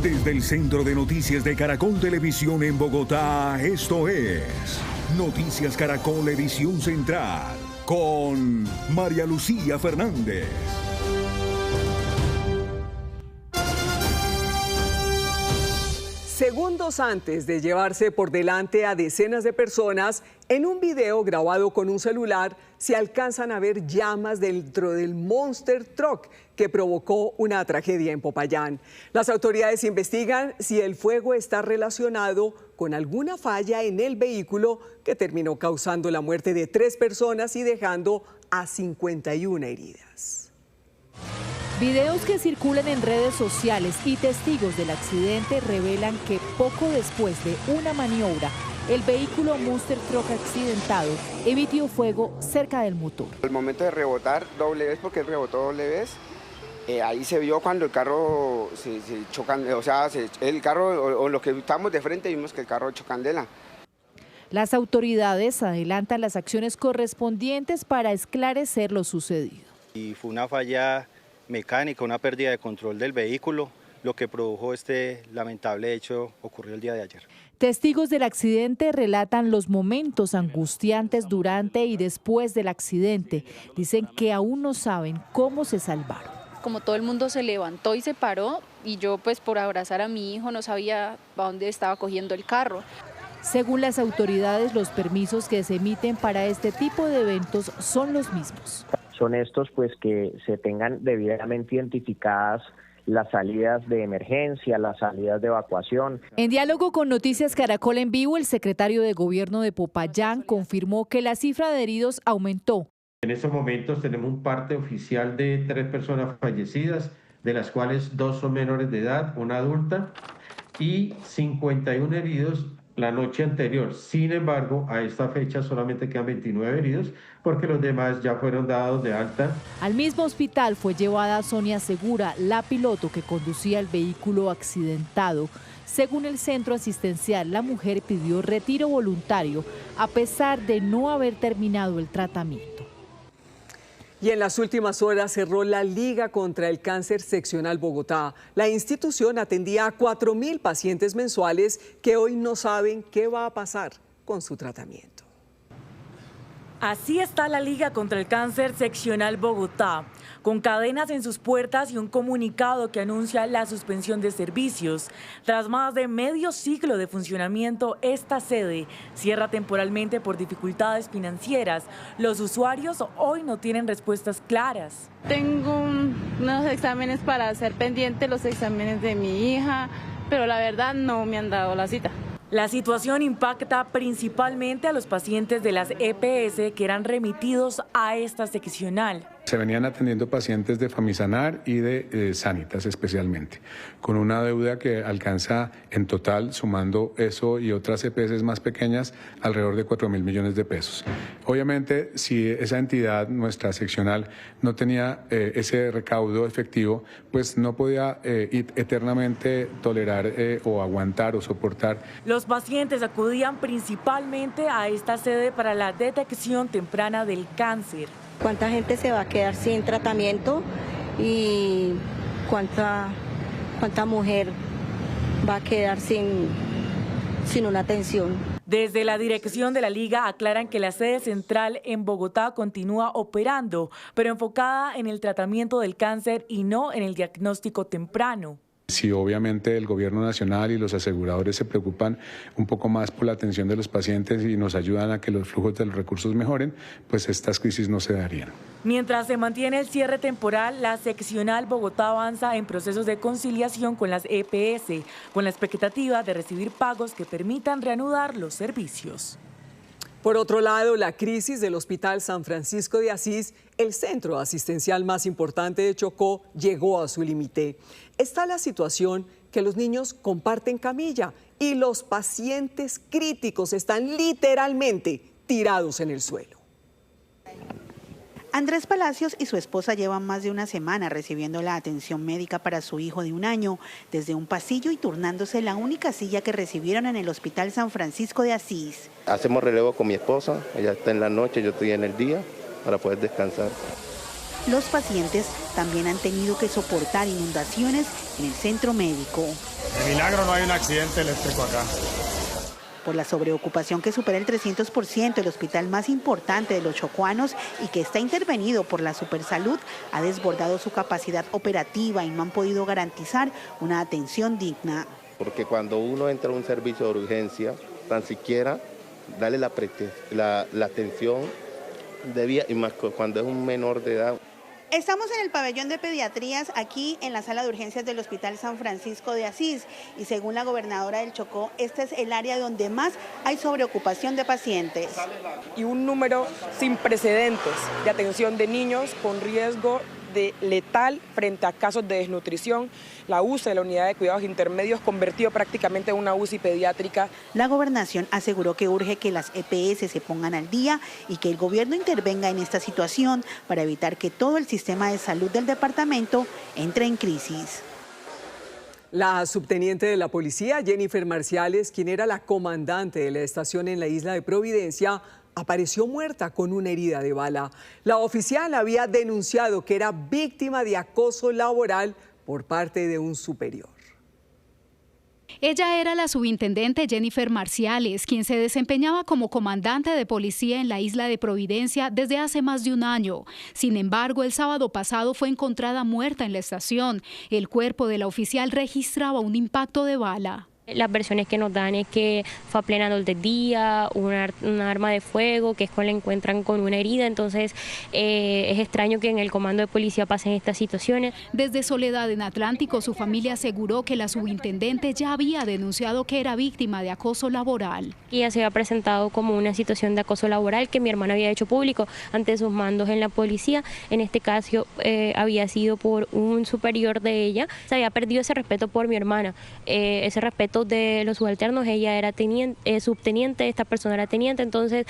Desde el Centro de Noticias de Caracol Televisión en Bogotá, esto es Noticias Caracol Edición Central, con María Lucía Fernández. Segundos antes de llevarse por delante a decenas de personas, en un video grabado con un celular se alcanzan a ver llamas dentro del Monster Truck que provocó una tragedia en Popayán. Las autoridades investigan si el fuego está relacionado con alguna falla en el vehículo que terminó causando la muerte de 3 personas y dejando a 51 heridas. Videos que circulan en redes sociales y testigos del accidente revelan que poco después de una maniobra, el vehículo Monster Truck accidentado emitió fuego cerca del motor. Al momento de rebotar doble vez, porque él rebotó doble vez, ahí se vio cuando el carro se chocan, o sea, el carro o los que estamos de frente vimos que el carro echó candela. Las autoridades adelantan las acciones correspondientes para esclarecer lo sucedido. Y fue una falla mecánica, una pérdida de control del vehículo, lo que produjo este lamentable hecho ocurrió el día de ayer. Testigos del accidente relatan los momentos angustiantes durante y después del accidente. Dicen que aún no saben cómo se salvaron. Como todo el mundo se levantó y se paró, y yo pues por abrazar a mi hijo no sabía a dónde estaba cogiendo el carro. Según las autoridades, los permisos que se emiten para este tipo de eventos son los mismos. Son estos pues que se tengan debidamente identificadas las salidas de emergencia, las salidas de evacuación. En diálogo con Noticias Caracol en Vivo, el secretario de Gobierno de Popayán confirmó que la cifra de heridos aumentó. En estos momentos tenemos un parte oficial de 3 personas fallecidas, de las cuales 2 son menores de edad, una adulta, y 51 heridos la noche anterior. Sin embargo, a esta fecha solamente quedan 29 heridos porque los demás ya fueron dados de alta. Al mismo hospital fue llevada Sonia Segura, la piloto que conducía el vehículo accidentado. Según el centro asistencial, la mujer pidió retiro voluntario a pesar de no haber terminado el tratamiento. Y en las últimas horas cerró la Liga contra el Cáncer Seccional Bogotá. La institución atendía a 4.000 pacientes mensuales que hoy no saben qué va a pasar con su tratamiento. Así está la Liga contra el Cáncer Seccional Bogotá, con cadenas en sus puertas y un comunicado que anuncia la suspensión de servicios. Tras más de medio siglo de funcionamiento, esta sede cierra temporalmente por dificultades financieras. Los usuarios hoy no tienen respuestas claras. Tengo unos exámenes para hacer pendiente, los exámenes de mi hija, pero la verdad no me han dado la cita. La situación impacta principalmente a los pacientes de las EPS que eran remitidos a esta seccional. Se venían atendiendo pacientes de Famisanar y de Sanitas especialmente, con una deuda que alcanza en total, sumando eso y otras EPS más pequeñas, alrededor de 4.000 millones de pesos. Obviamente, si esa entidad, nuestra seccional, no tenía ese recaudo efectivo, pues no podía eternamente tolerar o aguantar o soportar. Los pacientes acudían principalmente a esta sede para la detección temprana del cáncer. ¿Cuánta gente se va a quedar sin tratamiento y cuánta mujer va a quedar sin una atención? Desde la dirección de la Liga aclaran que la sede central en Bogotá continúa operando, pero enfocada en el tratamiento del cáncer y no en el diagnóstico temprano. Si obviamente el gobierno nacional y los aseguradores se preocupan un poco más por la atención de los pacientes y nos ayudan a que los flujos de los recursos mejoren, pues estas crisis no se darían. Mientras se mantiene el cierre temporal, la seccional Bogotá avanza en procesos de conciliación con las EPS, con la expectativa de recibir pagos que permitan reanudar los servicios. Por otro lado, la crisis del Hospital San Francisco de Asís, el centro asistencial más importante de Chocó, llegó a su límite. Está la situación que los niños comparten camilla y los pacientes críticos están literalmente tirados en el suelo. Andrés Palacios y su esposa llevan más de una semana recibiendo la atención médica para su hijo de 1 año, desde un pasillo y turnándose la única silla que recibieron en el Hospital San Francisco de Asís. Hacemos relevo con mi esposa, ella está en la noche, yo estoy en el día, para poder descansar. Los pacientes también han tenido que soportar inundaciones en el centro médico. De milagro no hay un accidente eléctrico acá. Por la sobreocupación que supera el 300%, el hospital más importante de los chocuanos y que está intervenido por la Supersalud ha desbordado su capacidad operativa y no han podido garantizar una atención digna. Porque cuando uno entra a un servicio de urgencia, tan siquiera darle la atención debida, y más cuando es un menor de edad. Estamos en el pabellón de pediatrías, aquí en la sala de urgencias del Hospital San Francisco de Asís, y según la gobernadora del Chocó, este es el área donde más hay sobreocupación de pacientes. Y un número sin precedentes de atención de niños con riesgo de letal frente a casos de desnutrición. La UCI de la Unidad de Cuidados Intermedios convirtió prácticamente en una UCI pediátrica. La gobernación aseguró que urge que las EPS se pongan al día y que el gobierno intervenga en esta situación para evitar que todo el sistema de salud del departamento entre en crisis. La subteniente de la policía, Jennifer Marciales, quien era la comandante de la estación en la isla de Providencia, apareció muerta con una herida de bala. La oficial había denunciado que era víctima de acoso laboral por parte de un superior. Ella era la subintendente Jennifer Marciales, quien se desempeñaba como comandante de policía en la isla de Providencia desde hace más de un año. Sin embargo, el sábado pasado fue encontrada muerta en la estación. El cuerpo de la oficial registraba un impacto de bala. Las versiones que nos dan es que fue a plena luz del día, un arma de fuego, que es cuando la encuentran con una herida. Entonces es extraño que en el comando de policía pasen estas situaciones. Desde Soledad en Atlántico, su familia aseguró que la subintendente ya había denunciado que era víctima de acoso laboral. Ella se había presentado como una situación de acoso laboral que mi hermana había hecho público ante sus mandos en la policía. En este caso había sido por un superior de ella. Se había perdido ese respeto por mi hermana, ese respeto de los subalternos. Ella era subteniente, esta persona era teniente, entonces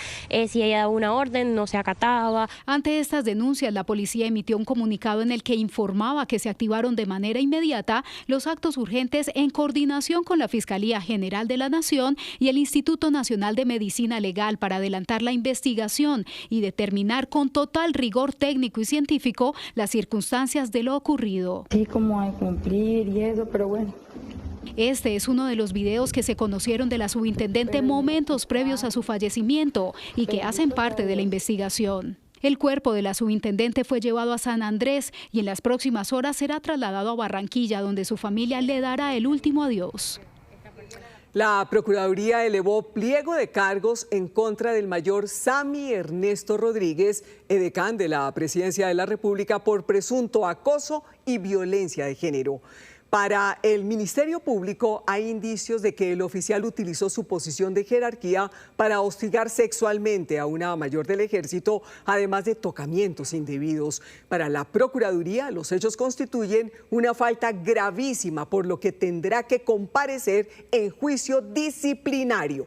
si ella daba una orden no se acataba. Ante estas denuncias, la policía emitió un comunicado en el que informaba que se activaron de manera inmediata los actos urgentes en coordinación con la Fiscalía General de la Nación y el Instituto Nacional de Medicina Legal para adelantar la investigación y determinar con total rigor técnico y científico las circunstancias de lo ocurrido. Sí, como hay cumplir y eso, pero bueno. Este es uno de los videos que se conocieron de la subintendente momentos previos a su fallecimiento y que hacen parte de la investigación. El cuerpo de la subintendente fue llevado a San Andrés y en las próximas horas será trasladado a Barranquilla, donde su familia le dará el último adiós. La Procuraduría elevó pliego de cargos en contra del mayor Sammy Ernesto Rodríguez, edecán de la Presidencia de la República, por presunto acoso y violencia de género. Para el Ministerio Público hay indicios de que el oficial utilizó su posición de jerarquía para hostigar sexualmente a una mayor del Ejército, además de tocamientos indebidos. Para la Procuraduría, los hechos constituyen una falta gravísima, por lo que tendrá que comparecer en juicio disciplinario.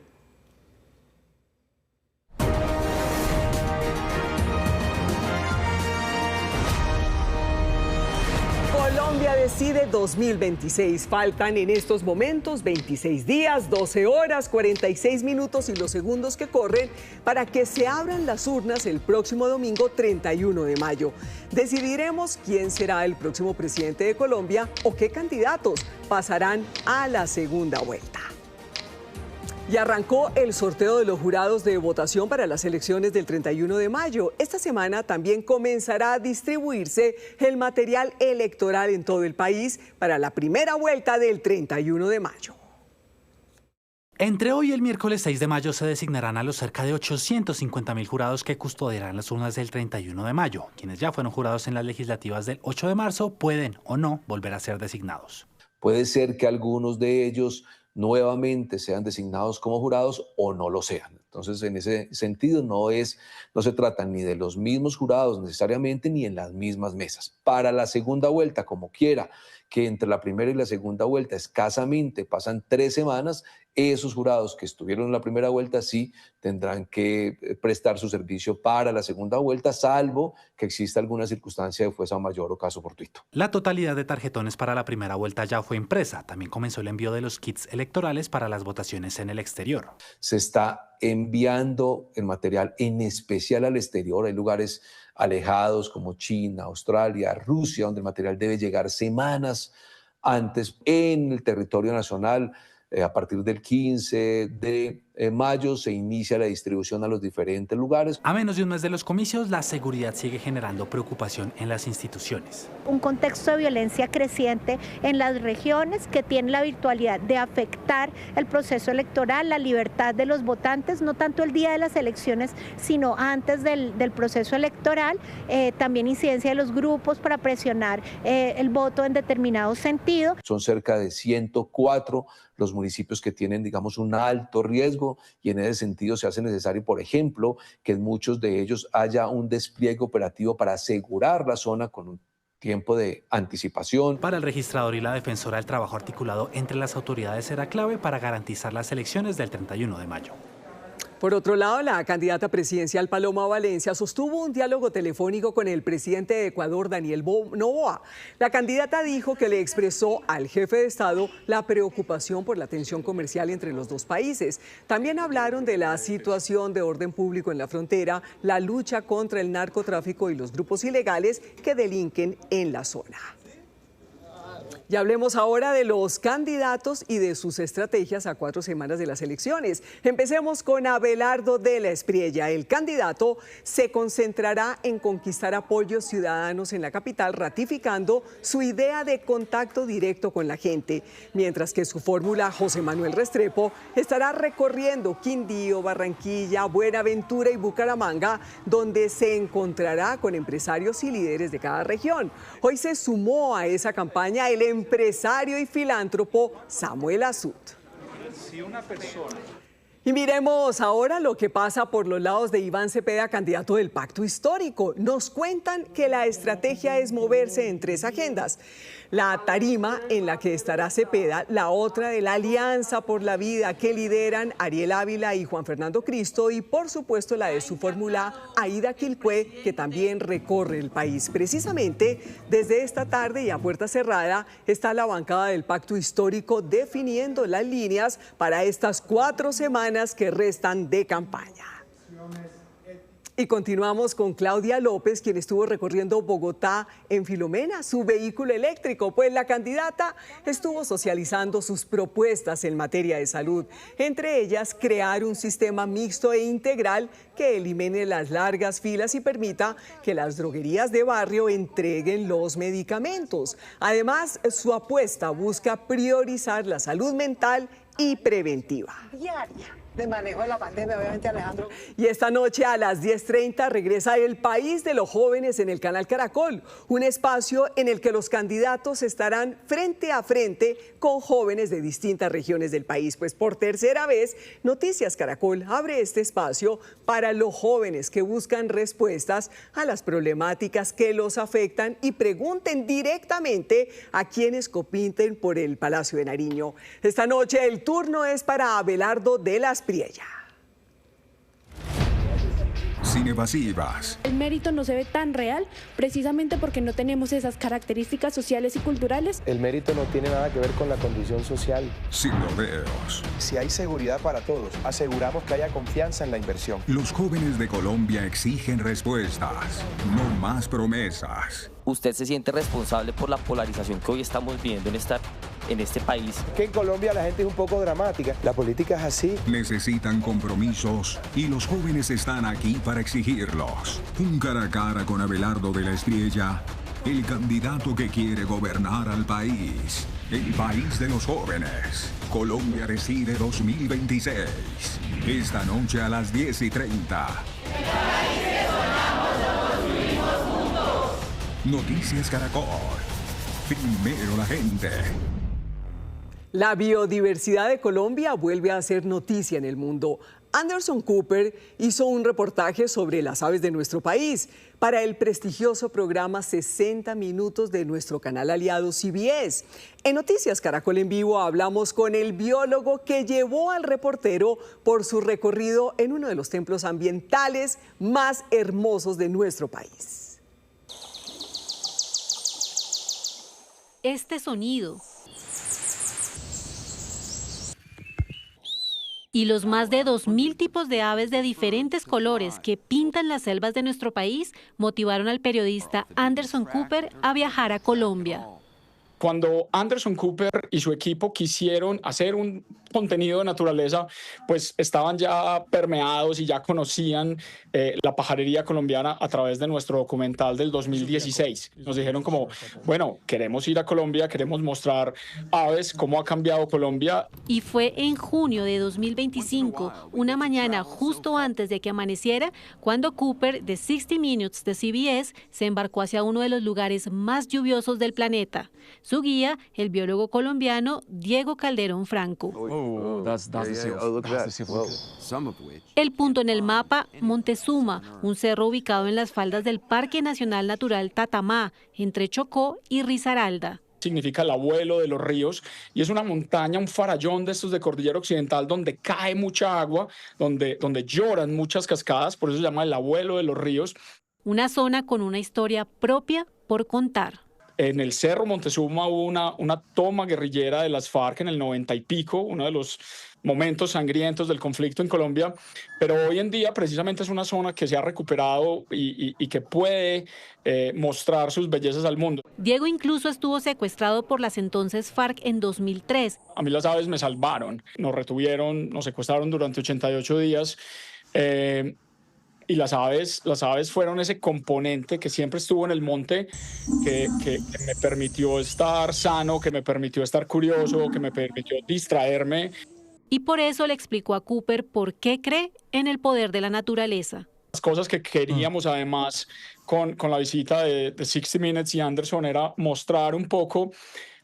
Colombia decide 2026. Faltan en estos momentos 26 días, 12 horas, 46 minutos y los segundos que corren para que se abran las urnas el próximo domingo 31 de mayo. Decidiremos quién será el próximo presidente de Colombia o qué candidatos pasarán a la segunda vuelta. Y arrancó el sorteo de los jurados de votación para las elecciones del 31 de mayo. Esta semana también comenzará a distribuirse el material electoral en todo el país para la primera vuelta del 31 de mayo. Entre hoy y el miércoles 6 de mayo se designarán a los cerca de 850.000 jurados que custodiarán las urnas del 31 de mayo. Quienes ya fueron jurados en las legislativas del 8 de marzo pueden o no volver a ser designados. Puede ser que algunos de ellos nuevamente sean designados como jurados o no lo sean. Entonces, en ese sentido, no se tratan ni de los mismos jurados necesariamente ni en las mismas mesas. Para la segunda vuelta, como quiera, que entre la primera y la segunda vuelta escasamente pasan 3 semanas, esos jurados que estuvieron en la primera vuelta sí tendrán que prestar su servicio para la segunda vuelta, salvo que exista alguna circunstancia de fuerza mayor o caso fortuito. La totalidad de tarjetones para la primera vuelta ya fue impresa. También comenzó el envío de los kits electorales para las votaciones en el exterior. Se está enviando el material en especial al exterior. Hay lugares alejados como China, Australia, Rusia, donde el material debe llegar semanas antes. En el territorio nacional, a partir del 15 de mayo se inicia la distribución a los diferentes lugares. A menos de un mes de los comicios, la seguridad sigue generando preocupación en las instituciones. Un contexto de violencia creciente en las regiones que tiene la virtualidad de afectar el proceso electoral, la libertad de los votantes, no tanto el día de las elecciones, sino antes del proceso electoral. También incidencia de los grupos para presionar el voto en determinado sentido. Son cerca de 104 los municipios que tienen, digamos, un alto riesgo, y en ese sentido se hace necesario, por ejemplo, que en muchos de ellos haya un despliegue operativo para asegurar la zona con un tiempo de anticipación. Para el registrador y la defensora, el trabajo articulado entre las autoridades será clave para garantizar las elecciones del 31 de mayo. Por otro lado, la candidata presidencial Paloma Valencia sostuvo un diálogo telefónico con el presidente de Ecuador, Daniel Noboa. La candidata dijo que le expresó al jefe de Estado la preocupación por la tensión comercial entre los dos países. También hablaron de la situación de orden público en la frontera, la lucha contra el narcotráfico y los grupos ilegales que delinquen en la zona. Y hablemos ahora de los candidatos y de sus estrategias a 4 semanas de las elecciones. Empecemos con Abelardo de la Espriella. El candidato se concentrará en conquistar apoyos ciudadanos en la capital, ratificando su idea de contacto directo con la gente, mientras que su fórmula, José Manuel Restrepo, estará recorriendo Quindío, Barranquilla, Buenaventura y Bucaramanga, donde se encontrará con empresarios y líderes de cada región. Hoy se sumó a esa campaña el empresario y filántropo Samuel Azud. Y miremos ahora lo que pasa por los lados de Iván Cepeda, candidato del Pacto Histórico. Nos cuentan que la estrategia es moverse en 3 agendas. La tarima en la que estará Cepeda, la otra de la Alianza por la Vida que lideran Ariel Ávila y Juan Fernando Cristo, y por supuesto la de su fórmula Aida Quilpué, que también recorre el país. Precisamente desde esta tarde y a puerta cerrada está la bancada del Pacto Histórico definiendo las líneas para estas 4 semanas que restan de campaña. Y continuamos con Claudia López, quien estuvo recorriendo Bogotá en Filomena, su vehículo eléctrico, pues la candidata estuvo socializando sus propuestas en materia de salud, entre ellas crear un sistema mixto e integral que elimine las largas filas y permita que las droguerías de barrio entreguen los medicamentos. Además, su apuesta busca priorizar la salud mental y preventiva. De manejo de la pandemia, obviamente, Alejandro. Y esta noche a las 10:30 regresa El País de los Jóvenes en el canal Caracol, un espacio en el que los candidatos estarán frente a frente con jóvenes de distintas regiones del país. Pues por tercera vez, Noticias Caracol abre este espacio para los jóvenes que buscan respuestas a las problemáticas que los afectan y pregunten directamente a quienes compiten por el Palacio de Nariño. Esta noche el turno es para Abelardo de la Espriella. Cinevasivas. El mérito no se ve tan real precisamente porque no tenemos esas características sociales y culturales. El mérito no tiene nada que ver con la condición social. Sin rodeos. Si hay seguridad para todos, aseguramos que haya confianza en la inversión. Los jóvenes de Colombia exigen respuestas, no más promesas. ¿Usted se siente responsable por la polarización que hoy estamos viviendo en este país? Que en Colombia la gente es un poco dramática. La política es así. Necesitan compromisos y los jóvenes están aquí para exigirlos. Un cara a cara con Abelardo de la Espriella, el candidato que quiere gobernar al país. El país de los jóvenes. Colombia Decide 2026. Esta noche a las 10:30. Noticias Caracol. Primero la gente. La biodiversidad de Colombia vuelve a ser noticia en el mundo. Anderson Cooper hizo un reportaje sobre las aves de nuestro país para el prestigioso programa 60 Minutos de nuestro canal aliado CBS. En Noticias Caracol en Vivo hablamos con el biólogo que llevó al reportero por su recorrido en uno de los templos ambientales más hermosos de nuestro país. Este sonido y los más de 2.000 tipos de aves de diferentes colores que pintan las selvas de nuestro país motivaron al periodista Anderson Cooper a viajar a Colombia. Cuando Anderson Cooper y su equipo quisieron hacer un contenido de naturaleza, pues estaban ya permeados y ya conocían la pajarería colombiana a través de nuestro documental del 2016. Nos dijeron como, bueno, queremos ir a Colombia, queremos mostrar aves, cómo ha cambiado Colombia. Y fue en junio de 2025, una mañana justo antes de que amaneciera, cuando Cooper, de 60 Minutes de CBS, se embarcó hacia uno de los lugares más lluviosos del planeta. Su guía, el biólogo colombiano Diego Calderón Franco. El punto en el mapa, Montezuma, un cerro ubicado en las faldas del Parque Nacional Natural Tatamá, entre Chocó y Risaralda. Significa el abuelo de los ríos, y es una montaña, un farallón de estos de Cordillera Occidental donde cae mucha agua, donde lloran muchas cascadas, por eso se llama el abuelo de los ríos. Una zona con una historia propia por contar. En el Cerro Montezuma hubo una toma guerrillera de las FARC en el 90 y pico, uno de los momentos sangrientos del conflicto en Colombia, pero hoy en día precisamente es una zona que se ha recuperado y que puede mostrar sus bellezas al mundo. Diego incluso estuvo secuestrado por las entonces FARC en 2003. A mí las aves me salvaron, nos retuvieron, nos secuestraron durante 88 días. Y las aves fueron ese componente que siempre estuvo en el monte, que me permitió estar sano, que me permitió estar curioso, que me permitió distraerme. Y por eso le explicó a Cooper por qué cree en el poder de la naturaleza. Las cosas que queríamos además con la visita de 60 Minutes y Anderson era mostrar un poco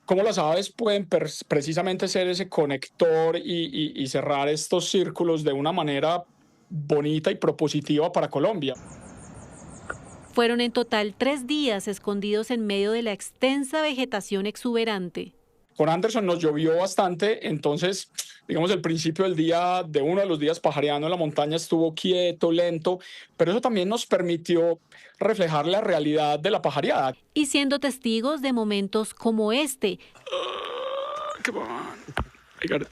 cómo las aves pueden precisamente ser ese conector y cerrar estos círculos de una manera bonita y propositiva para Colombia. Fueron en total 3 días escondidos en medio de la extensa vegetación exuberante. Con Anderson nos llovió bastante, entonces, digamos, el principio del día, de uno de los días pajareando en la montaña, estuvo quieto, lento, pero eso también nos permitió reflejar la realidad de la pajareada. Y siendo testigos de momentos como este. Come on. I got it.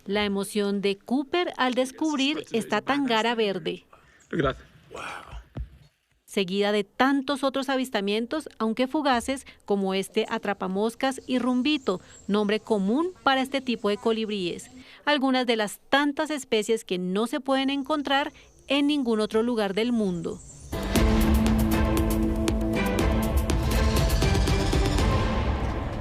La emoción de Cooper al descubrir esta tangara verde. Gracias. Seguida de tantos otros avistamientos, aunque fugaces, como este atrapamoscas y rumbito, nombre común para este tipo de colibríes. Algunas de las tantas especies que no se pueden encontrar en ningún otro lugar del mundo.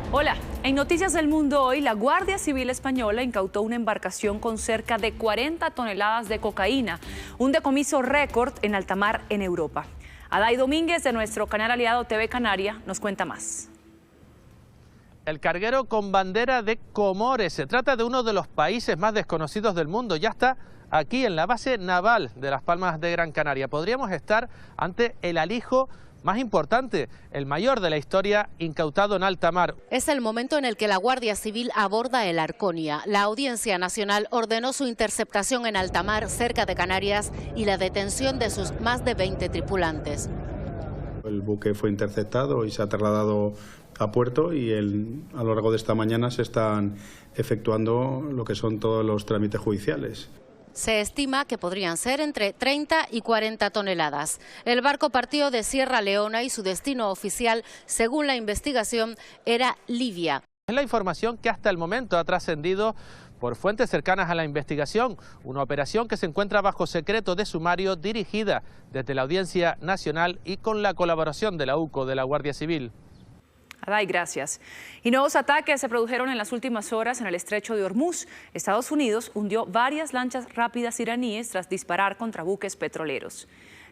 Hola, en Noticias del Mundo hoy, la Guardia Civil Española incautó una embarcación con cerca de 40 toneladas de cocaína, un decomiso récord en alta mar en Europa. Aday Domínguez, de nuestro canal aliado TV Canaria, nos cuenta más. El carguero con bandera de Comores. Se trata de uno de los países más desconocidos del mundo. Ya está aquí en la base naval de Las Palmas de Gran Canaria. Podríamos estar ante el alijo más importante, el mayor de la historia, incautado en alta mar. Es el momento en el que la Guardia Civil aborda el Arconia. La Audiencia Nacional ordenó su interceptación en alta mar, cerca de Canarias, y la detención de sus más de 20 tripulantes. El buque fue interceptado y se ha trasladado a puerto, y a lo largo de esta mañana se están efectuando lo que son todos los trámites judiciales. Se estima que podrían ser entre 30 y 40 toneladas. El barco partió de Sierra Leona y su destino oficial, según la investigación, era Libia. Es la información que hasta el momento ha trascendido por fuentes cercanas a la investigación, una operación que se encuentra bajo secreto de sumario, dirigida desde la Audiencia Nacional y con la colaboración de la UCO, de la Guardia Civil. Aday, gracias. Y nuevos ataques se produjeron en las últimas horas en el estrecho de Hormuz. Estados Unidos hundió varias lanchas rápidas iraníes tras disparar contra buques petroleros.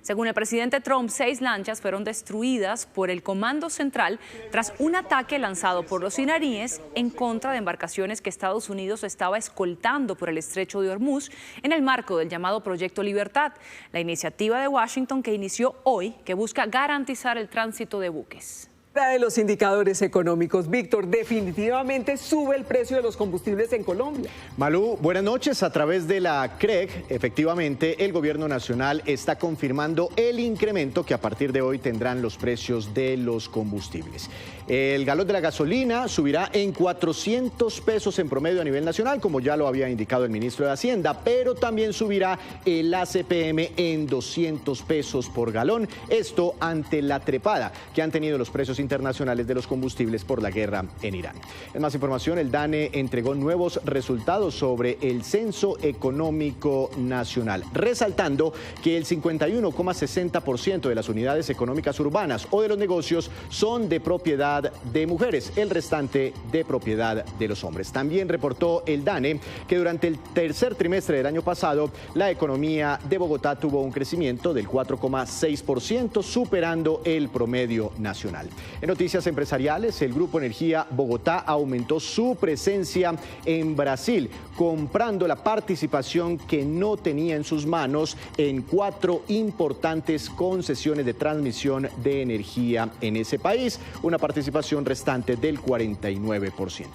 Según el presidente Trump, 6 lanchas fueron destruidas por el Comando Central tras un ataque lanzado por los iraníes en contra de embarcaciones que Estados Unidos estaba escoltando por el estrecho de Hormuz en el marco del llamado Proyecto Libertad, la iniciativa de Washington que inició hoy, que busca garantizar el tránsito de buques. De los indicadores económicos, Víctor, definitivamente sube el precio de los combustibles en Colombia. Malú, buenas noches. A través de la CREG, efectivamente, el gobierno nacional está confirmando el incremento que a partir de hoy tendrán los precios de los combustibles. El galón de la gasolina subirá en 400 pesos en promedio a nivel nacional, como ya lo había indicado el ministro de Hacienda, pero también subirá el ACPM en 200 pesos por galón. Esto ante la trepada que han tenido los precios internacionales de los combustibles por la guerra en Irán. En más información, el DANE entregó nuevos resultados sobre el Censo Económico Nacional, resaltando que el 51,60% de las unidades económicas urbanas o de los negocios son de propiedad de mujeres, el restante de propiedad de los hombres. También reportó el DANE que durante el tercer trimestre del año pasado, la economía de Bogotá tuvo un crecimiento del 4,6%, superando el promedio nacional. En noticias empresariales, el Grupo Energía Bogotá aumentó su presencia en Brasil, comprando la participación que no tenía en sus manos en 4 importantes concesiones de transmisión de energía en ese país, una participación restante del 49%.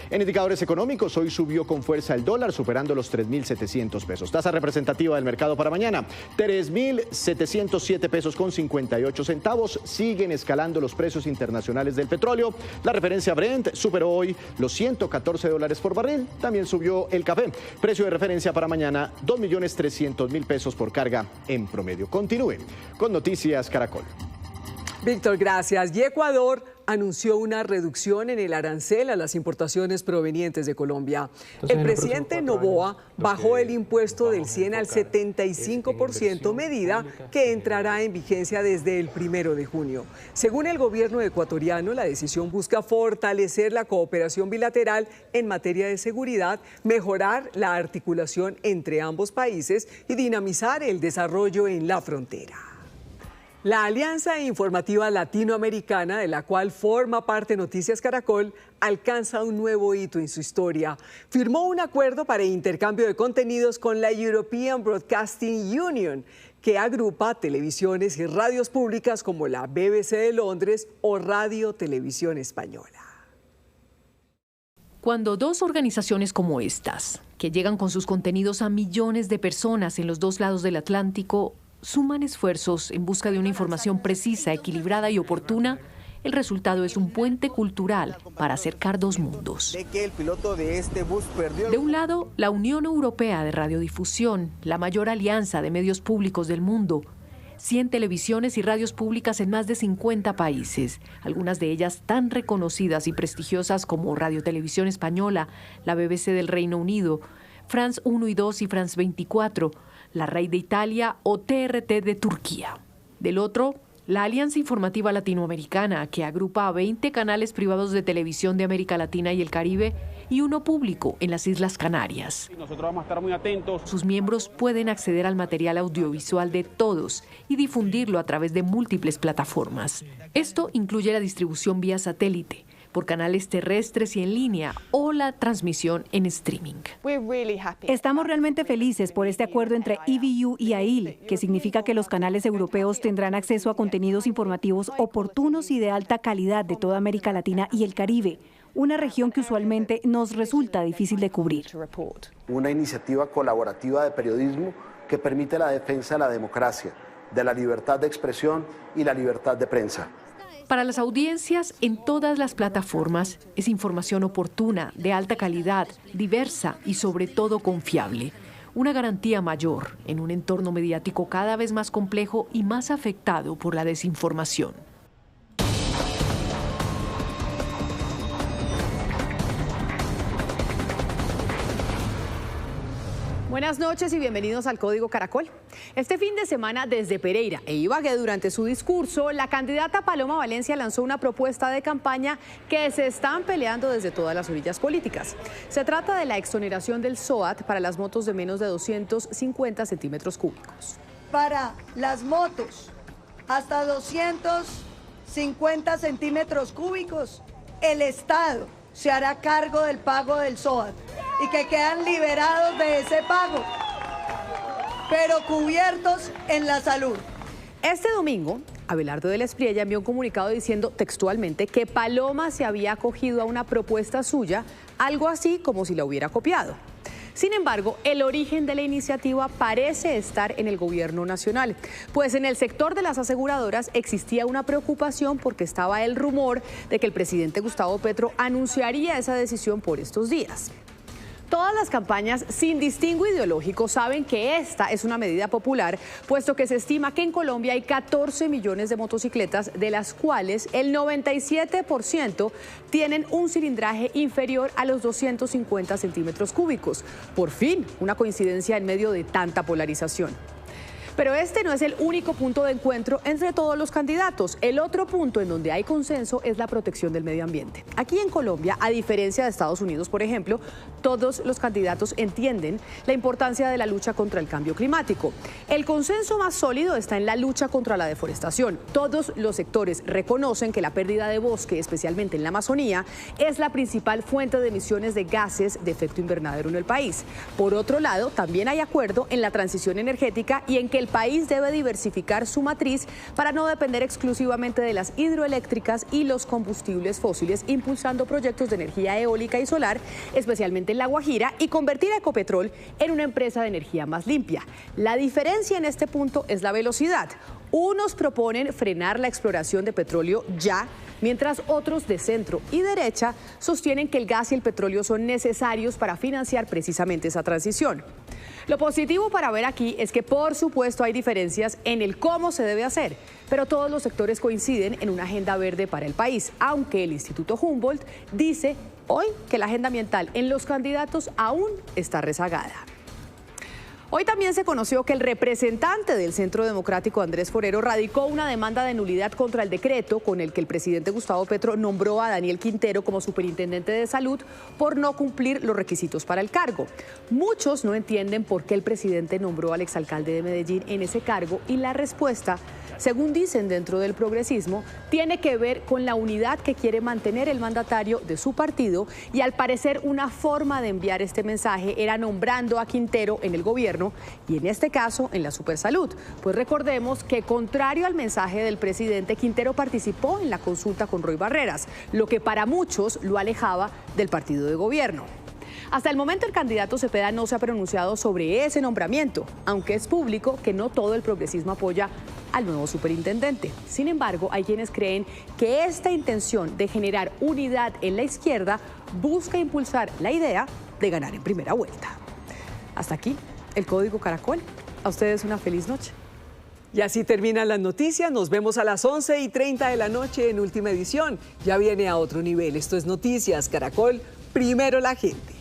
En indicadores económicos, hoy subió con fuerza el dólar, superando los 3.700 pesos. Tasa representativa del mercado para mañana, 3.707 pesos con 58 centavos. Siguen escalando los precios internacionales del petróleo. La referencia Brent superó hoy los $114 por barril. También subió el café. Precio de referencia para mañana, 2.300.000 pesos por carga en promedio. Continúe con Noticias Caracol. Víctor, gracias. Y Ecuador anunció una reducción en el arancel a las importaciones provenientes de Colombia. El presidente Noboa bajó el impuesto del 100 al 75%, medida que entrará en vigencia desde el 1 de junio. Según el gobierno ecuatoriano, la decisión busca fortalecer la cooperación bilateral en materia de seguridad, mejorar la articulación entre ambos países y dinamizar el desarrollo en la frontera. La Alianza Informativa Latinoamericana, de la cual forma parte Noticias Caracol, alcanza un nuevo hito en su historia. Firmó un acuerdo para intercambio de contenidos con la European Broadcasting Union, que agrupa televisiones y radios públicas como la BBC de Londres o Radio Televisión Española. Cuando dos organizaciones como estas, que llegan con sus contenidos a millones de personas en los dos lados del Atlántico, suman esfuerzos en busca de una información precisa, equilibrada y oportuna, el resultado es un puente cultural para acercar dos mundos. De un lado, la Unión Europea de Radiodifusión, la mayor alianza de medios públicos del mundo, 100 televisiones y radios públicas en más de 50 países, algunas de ellas tan reconocidas y prestigiosas como Radio Televisión Española, la BBC del Reino Unido, France 1 y 2 y France 24, la RAI de Italia o TRT de Turquía. Del otro, la Alianza Informativa Latinoamericana, que agrupa a 20 canales privados de televisión de América Latina y el Caribe y uno público en las Islas Canarias. Nosotros vamos a estar muy atentos. Sus miembros pueden acceder al material audiovisual de todos y difundirlo a través de múltiples plataformas. Esto incluye la distribución vía satélite, por canales terrestres y en línea o la transmisión en streaming. Estamos realmente felices por este acuerdo entre EBU y AIL, que significa que los canales europeos tendrán acceso a contenidos informativos oportunos y de alta calidad de toda América Latina y el Caribe, una región que usualmente nos resulta difícil de cubrir. Una iniciativa colaborativa de periodismo que permite la defensa de la democracia, de la libertad de expresión y la libertad de prensa. Para las audiencias en todas las plataformas es información oportuna, de alta calidad, diversa y sobre todo confiable. Una garantía mayor en un entorno mediático cada vez más complejo y más afectado por la desinformación. Buenas noches y bienvenidos al Código Caracol. Este fin de semana desde Pereira e Ibagué, durante su discurso, la candidata Paloma Valencia lanzó una propuesta de campaña que se están peleando desde todas las orillas políticas. Se trata de la exoneración del SOAT para las motos de menos de 250 centímetros cúbicos. para las motos, hasta 250 centímetros cúbicos, el Estado se hará cargo del pago del SOAT y que quedan liberados de ese pago, pero cubiertos en la salud. Este domingo, Abelardo del Espriella envió un comunicado diciendo textualmente que Paloma se había acogido a una propuesta suya, algo así como si la hubiera copiado. Sin embargo, el origen de la iniciativa parece estar en el gobierno nacional, pues en el sector de las aseguradoras existía una preocupación porque estaba el rumor de que el presidente Gustavo Petro anunciaría esa decisión por estos días. Todas las campañas sin distingo ideológico saben que esta es una medida popular, puesto que se estima que en Colombia hay 14 millones de motocicletas, de las cuales el 97% tienen un cilindraje inferior a los 250 centímetros cúbicos. Por fin, una coincidencia en medio de tanta polarización. Pero este no es el único punto de encuentro entre todos los candidatos. El otro punto en donde hay consenso es la protección del medio ambiente. Aquí en Colombia, a diferencia de Estados Unidos, por ejemplo, todos los candidatos entienden la importancia de la lucha contra el cambio climático. El consenso más sólido está en la lucha contra la deforestación. Todos los sectores reconocen que la pérdida de bosque, especialmente en la Amazonía, es la principal fuente de emisiones de gases de efecto invernadero en el país. Por otro lado, también hay acuerdo en la transición energética y en que el país debe diversificar su matriz para no depender exclusivamente de las hidroeléctricas y los combustibles fósiles, impulsando proyectos de energía eólica y solar, especialmente en La Guajira, y convertir a Ecopetrol en una empresa de energía más limpia. La diferencia en este punto es la velocidad. Unos proponen frenar la exploración de petróleo ya, mientras otros de centro y derecha sostienen que el gas y el petróleo son necesarios para financiar precisamente esa transición. Lo positivo para ver aquí es que, por supuesto, hay diferencias en el cómo se debe hacer, pero todos los sectores coinciden en una agenda verde para el país, aunque el Instituto Humboldt dice hoy que la agenda ambiental en los candidatos aún está rezagada. Hoy también se conoció que el representante del Centro Democrático, Andrés Forero, radicó una demanda de nulidad contra el decreto con el que el presidente Gustavo Petro nombró a Daniel Quintero como superintendente de salud por no cumplir los requisitos para el cargo. Muchos no entienden por qué el presidente nombró al exalcalde de Medellín en ese cargo, y la respuesta, según dicen dentro del progresismo, tiene que ver con la unidad que quiere mantener el mandatario de su partido, y al parecer una forma de enviar este mensaje era nombrando a Quintero en el gobierno y en este caso en la Supersalud. Pues recordemos que, contrario al mensaje del presidente, Quintero participó en la consulta con Roy Barreras, lo que para muchos lo alejaba del partido de gobierno. Hasta el momento el candidato Cepeda no se ha pronunciado sobre ese nombramiento, aunque es público que no todo el progresismo apoya al nuevo superintendente. Sin embargo, hay quienes creen que esta intención de generar unidad en la izquierda busca impulsar la idea de ganar en primera vuelta. Hasta aquí el Código Caracol. A ustedes una feliz noche. Y así terminan las noticias. Nos vemos a las 11:30 de la noche en Última Edición. Ya viene a otro nivel. Esto es Noticias Caracol, primero la gente.